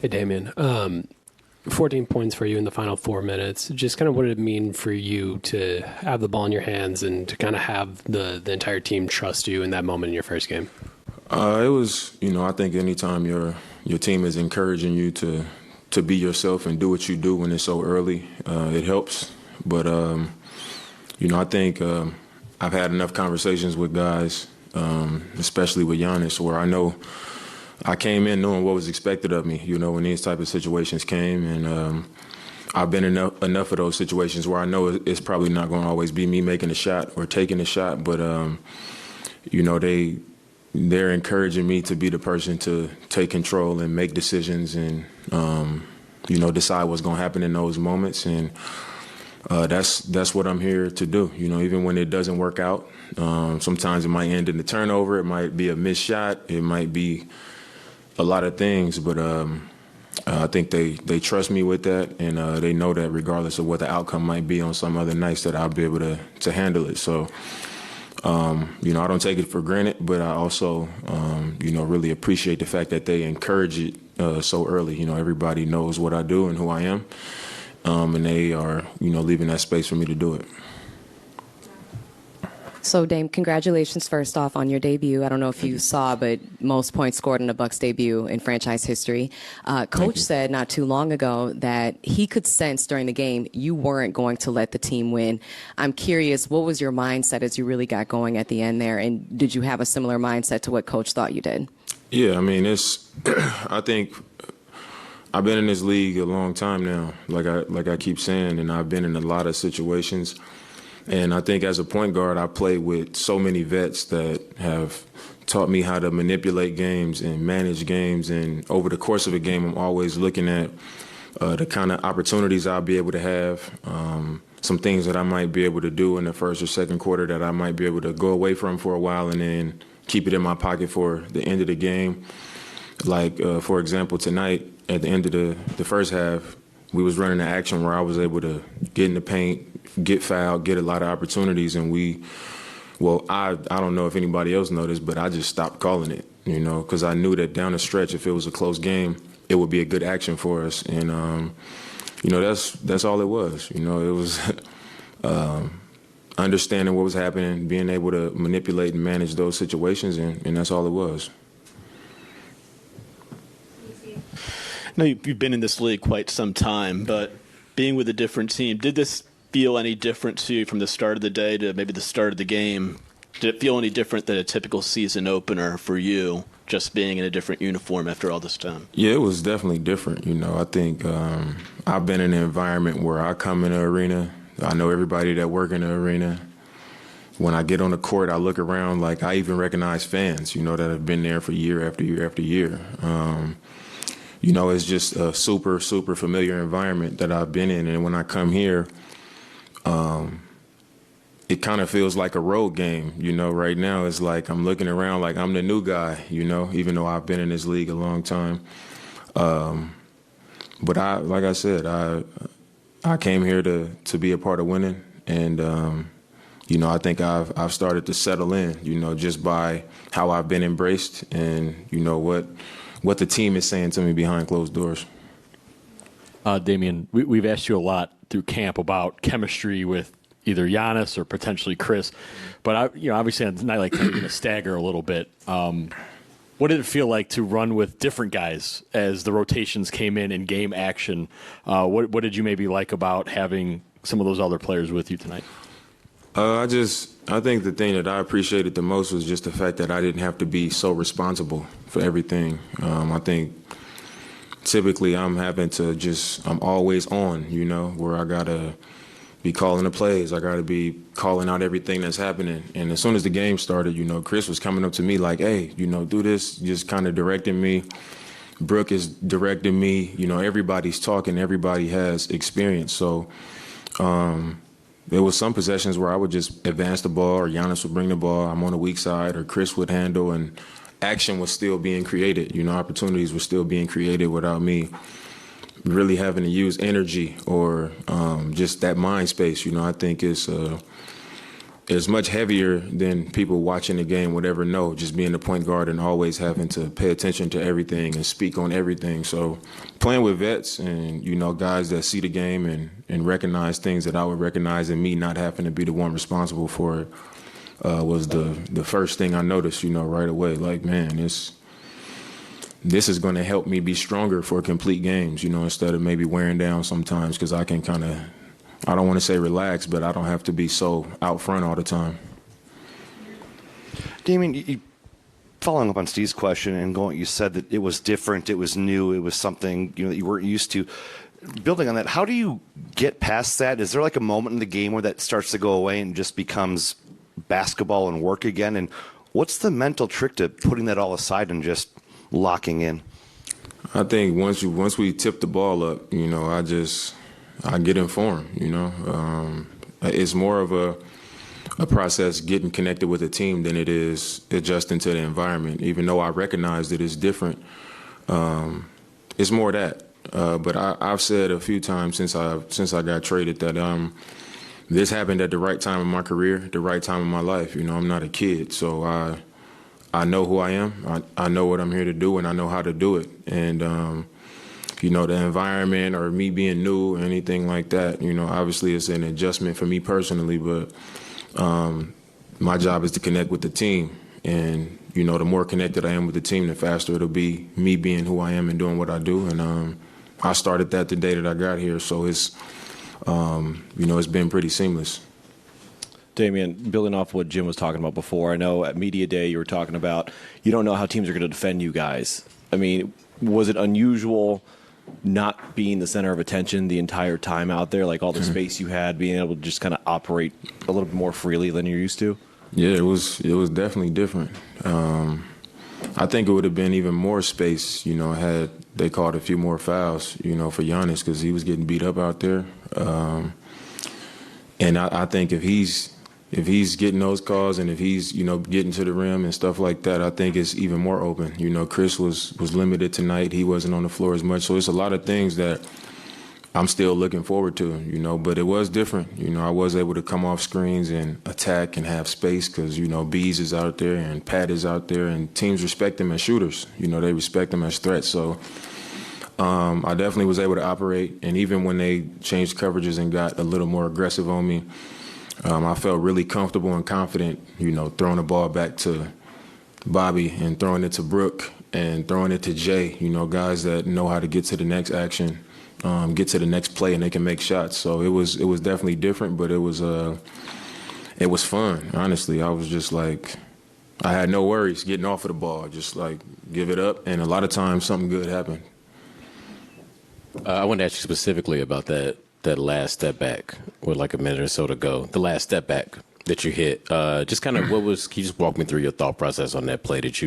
Hey, Damian. 14 points for you in the final 4 minutes. Just kind of what did it mean for you to have the ball in your hands and to kind of have the entire team trust you in that moment in your first game? It was, I think anytime your team is encouraging you to be yourself and do what you do when it's so early, it helps. But, I think I've had enough conversations with guys, especially with Giannis, where I know I came in knowing what was expected of me, when these type of situations came. And I've been in enough of those situations where I know it's probably not going to always be me making a shot or taking a shot. But, they're encouraging me to be the person to take control and make decisions and, decide what's going to happen in those moments. And that's what I'm here to do. Even when it doesn't work out, sometimes it might end in a turnover. It might be a missed shot. It might be a lot of things, but I think they trust me with that, and they know that regardless of what the outcome might be on some other nights, that I'll be able to handle it. So, I don't take it for granted, but I also, really appreciate the fact that they encourage it so early. Everybody knows what I do and who I am, and they are, leaving that space for me to do it. So, Dame, congratulations first off on your debut. I don't know if you saw, but most points scored in a Bucks debut in franchise history. Coach said not too long ago that he could sense during the game you weren't going to let the team win. I'm curious, what was your mindset as you really got going at the end there? And did you have a similar mindset to what Coach thought you did? Yeah, I think I've been in this league a long time now, like I keep saying, and I've been in a lot of situations. And I think as a point guard, I played with so many vets that have taught me how to manipulate games and manage games. And over the course of a game, I'm always looking at the kind of opportunities I'll be able to have, some things that I might be able to do in the first or second quarter that I might be able to go away from for a while and then keep it in my pocket for the end of the game. Like, for example, tonight at the end of the first half, we was running an action where I was able to get in the paint, get fouled, get a lot of opportunities, and I don't know if anybody else noticed, but I just stopped calling it, because I knew that down the stretch, if it was a close game, it would be a good action for us. And, that's all it was. It was understanding what was happening, being able to manipulate and manage those situations, and that's all it was. Now, you've been in this league quite some time, but being with a different team, did this feel any different to you from the start of the day to maybe the start of the game? Did it feel any different than a typical season opener for you, just being in a different uniform after all this time? Yeah, it was definitely different. I think I've been in an environment where I come in the arena, I know everybody that work in the arena. When I get on the court, I look around, like I even recognize fans, that have been there for year after year after year. It's just a super, super familiar environment that I've been in. And when I come here, it kind of feels like a road game. Right now it's like I'm looking around like I'm the new guy, even though I've been in this league a long time. But like I said, I came here to be a part of winning. And, I think I've started to settle in, just by how I've been embraced and, what the team is saying to me behind closed doors. Damian, we've asked you a lot through camp about chemistry with either Giannis or potentially Chris, but obviously on a night like tonight, you're going to stagger a little bit. What did it feel like to run with different guys as the rotations came in game action? What did you maybe like about having some of those other players with you tonight? I think the thing that I appreciated the most was just the fact that I didn't have to be so responsible for everything. I think typically I'm always on, where I got to be calling the plays. I got to be calling out everything that's happening. And as soon as the game started, Chris was coming up to me like, hey, do this, just kind of directing me. Brooke is directing me. Everybody's talking. Everybody has experience. So, there was some possessions where I would just advance the ball, or Giannis would bring the ball. I'm on the weak side, or Chris would handle, and action was still being created. Opportunities were still being created without me really having to use energy or just that mind space. I think it's is much heavier than people watching the game would ever know, just being the point guard and always having to pay attention to everything and speak on everything. So playing with vets and, guys that see the game and recognize things that I would recognize, and me not having to be the one responsible for it was the first thing I noticed, right away. Like, man, this is going to help me be stronger for complete games, instead of maybe wearing down sometimes, because I can kind of, I don't want to say relax, but I don't have to be so out front all the time. Damian, following up on Steve's question and you said that it was different, it was new, it was something that you weren't used to. Building on that, how do you get past that? Is there like a moment in the game where that starts to go away and just becomes basketball and work again? And what's the mental trick to putting that all aside and just locking in? I think once we tip the ball up, I get informed, It's more of a process getting connected with a team than it is adjusting to the environment. Even though I recognize that it's different, it's more that. But I've said a few times since I got traded that this happened at the right time in my career, the right time in my life. I'm not a kid, so I know who I am. I know what I'm here to do, and I know how to do it. And the environment or me being new or anything like that, obviously it's an adjustment for me personally, but my job is to connect with the team. And, the more connected I am with the team, the faster it'll be me being who I am and doing what I do. And I started that the day that I got here, so it's, it's been pretty seamless. Damian, building off what Jim was talking about before, I know at Media Day you were talking about you don't know how teams are going to defend you guys. I mean, was it unusual not being the center of attention the entire time out there, like all the space you had, being able to just kind of operate a little bit more freely than you're used to? Yeah, it was definitely different. I think it would have been even more space, had they called a few more fouls, for Giannis, because he was getting beat up out there. And I think if he's getting those calls and if he's, getting to the rim and stuff like that, I think it's even more open. Chris was limited tonight. He wasn't on the floor as much. So it's a lot of things that I'm still looking forward to, but it was different. I was able to come off screens and attack and have space because, Bees is out there and Pat is out there and teams respect them as shooters. They respect them as threats. So I definitely was able to operate. And even when they changed coverages and got a little more aggressive on me, I felt really comfortable and confident, throwing the ball back to Bobby and throwing it to Brooke and throwing it to Jay, guys that know how to get to the next action, get to the next play, and they can make shots. So it was definitely different, but it was fun, honestly. I was just like, I had no worries getting off of the ball, just like give it up, and a lot of times something good happened. I wanted to ask you specifically about that last step back with like a minute or so to go. The last step back that you hit. Just kind of can you just walk me through your thought process on that play that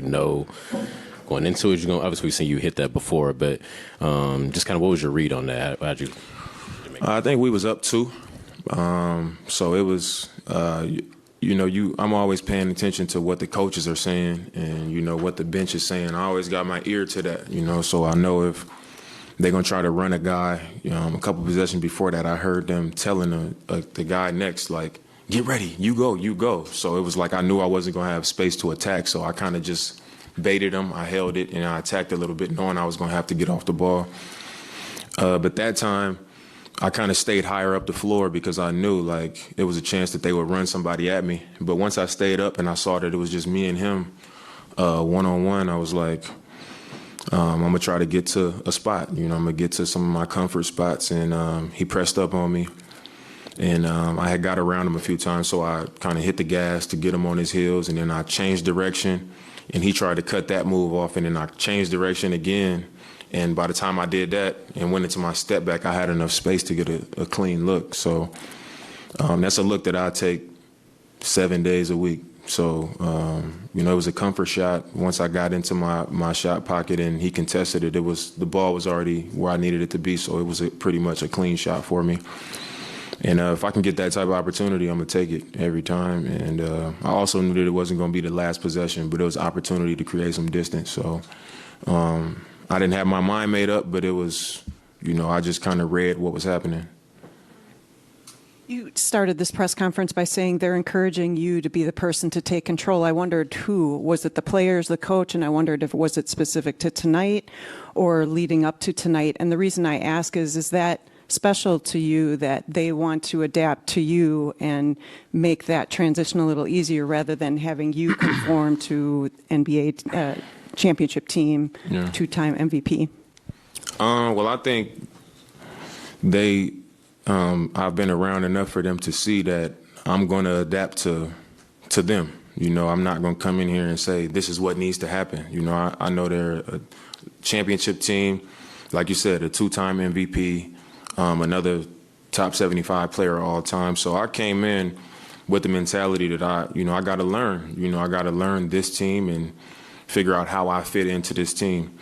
going into it? Obviously we've seen you hit that before, but just kind of what was your read on that? How'd you I think we was up 2. So it was, I'm always paying attention to what the coaches are saying and, what the bench is saying. I always got my ear to that, so I know if they're going to try to run a guy. A couple possessions before that, I heard them telling the guy next, like, get ready, you go. So it was like I knew I wasn't going to have space to attack, so I kind of just baited him. I held it, and I attacked a little bit, knowing I was going to have to get off the ball. But that time, I kind of stayed higher up the floor because I knew, like, there was a chance that they would run somebody at me. But once I stayed up and I saw that it was just me and him one-on-one, I was like, I'm going to try to get to a spot. I'm going to get to some of my comfort spots. And he pressed up on me. And I had got around him a few times, so I kind of hit the gas to get him on his heels. And then I changed direction, and he tried to cut that move off. And then I changed direction again. And by the time I did that and went into my step back, I had enough space to get a clean look. So that's a look that I take 7 days a week. So, it was a comfort shot. Once I got into my shot pocket and he contested it, the ball was already where I needed it to be. So it was pretty much a clean shot for me. And if I can get that type of opportunity, I'm going to take it every time. And I also knew that it wasn't going to be the last possession, but it was an opportunity to create some distance. So I didn't have my mind made up, but it was, I just kind of read what was happening. You started this press conference by saying they're encouraging you to be the person to take control. I wondered who. Was it the players, the coach? And I wondered if was it specific to tonight or leading up to tonight? And the reason I ask is that special to you that they want to adapt to you and make that transition a little easier rather than having you conform to NBA championship team, two-time MVP? Well, I think I've been around enough for them to see that I'm going to adapt to them. You know, I'm not going to come in here and say this is what needs to happen. You know, I know they're a championship team, like you said, a two-time MVP, another top 75 player all time. So I came in with the mentality that I got to learn. You know, I got to learn this team and figure out how I fit into this team.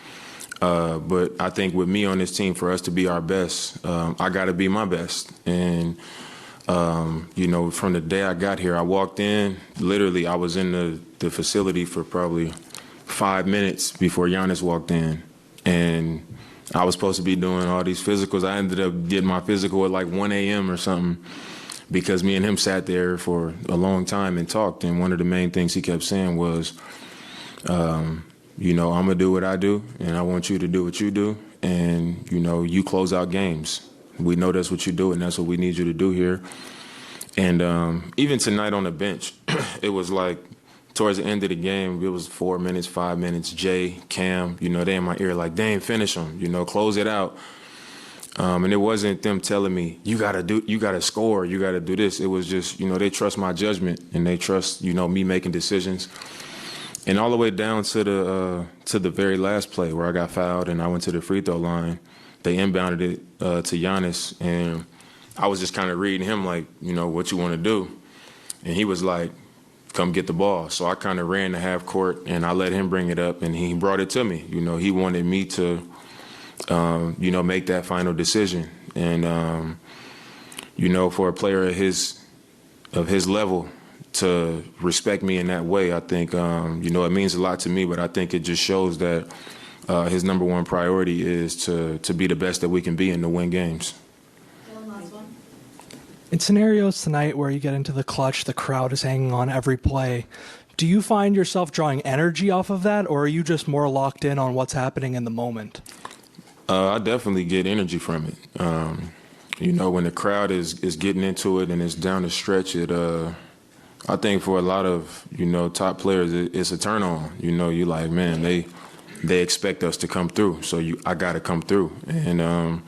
But I think with me on this team, for us to be our best, I got to be my best. And, you know, from the day I got here, I walked in, literally I was in the facility for probably 5 minutes before Giannis walked in. And I was supposed to be doing all these physicals. I ended up getting my physical at like 1 a.m. or something because me and him sat there for a long time and talked. And one of the main things he kept saying was, you know, I'm going to do what I do, and I want you to do what you do. And, you know, you close out games. We know that's what you do, and that's what we need you to do here. And even tonight on the bench, it was like towards the end of the game, it was 4 minutes, 5 minutes. Jay, Cam, you know, they in my ear like, Dame, finish them, you know, close it out. And it wasn't them telling me, you got to score, you got to do this. It was just, you know, they trust my judgment, and they trust, you know, me making decisions. And all the way down to the very last play where I got fouled and I went to the free throw line, they inbounded it to Giannis, and I was just kind of reading him like, you know, what you want to do. And he was like, come get the ball. So I kind of ran the half court, and I let him bring it up, and he brought it to me. You know, he wanted me to, you know, make that final decision. And, you know, for a player of his level, to respect me in that way, I think, you know, it means a lot to me, but I think it just shows that his number one priority is to be the best that we can be and to win games. In scenarios tonight where you get into the clutch, the crowd is hanging on every play, do you find yourself drawing energy off of that, or are you just more locked in on what's happening in the moment? I definitely get energy from it. You know, when the crowd is getting into it and it's down the stretch, I think for a lot of, you know, top players, it's a turn on. You know, you like, man, they expect us to come through, so I got to come through. And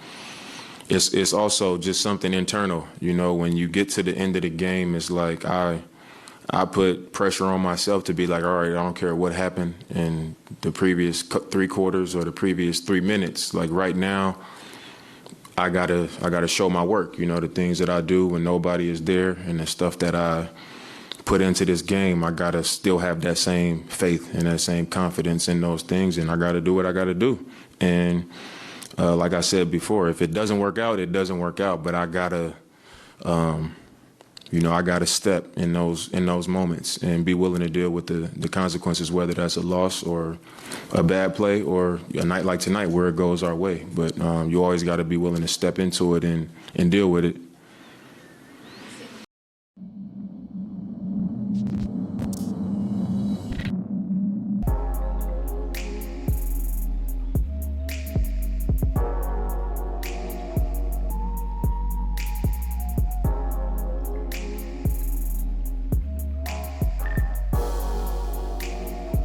it's also just something internal. You know, when you get to the end of the game, it's like I put pressure on myself to be like, all right, I don't care what happened in the previous 3 quarters or the previous 3 minutes. Like right now, I gotta show my work. You know, the things that I do when nobody is there, and the stuff that I put into this game, I gotta still have that same faith and that same confidence in those things, and I gotta do what I gotta do. And like I said before, if it doesn't work out, it doesn't work out. But I gotta, you know, I gotta step in those moments and be willing to deal with the consequences, whether that's a loss or a bad play or a night like tonight where it goes our way. But you always got to be willing to step into it and deal with it.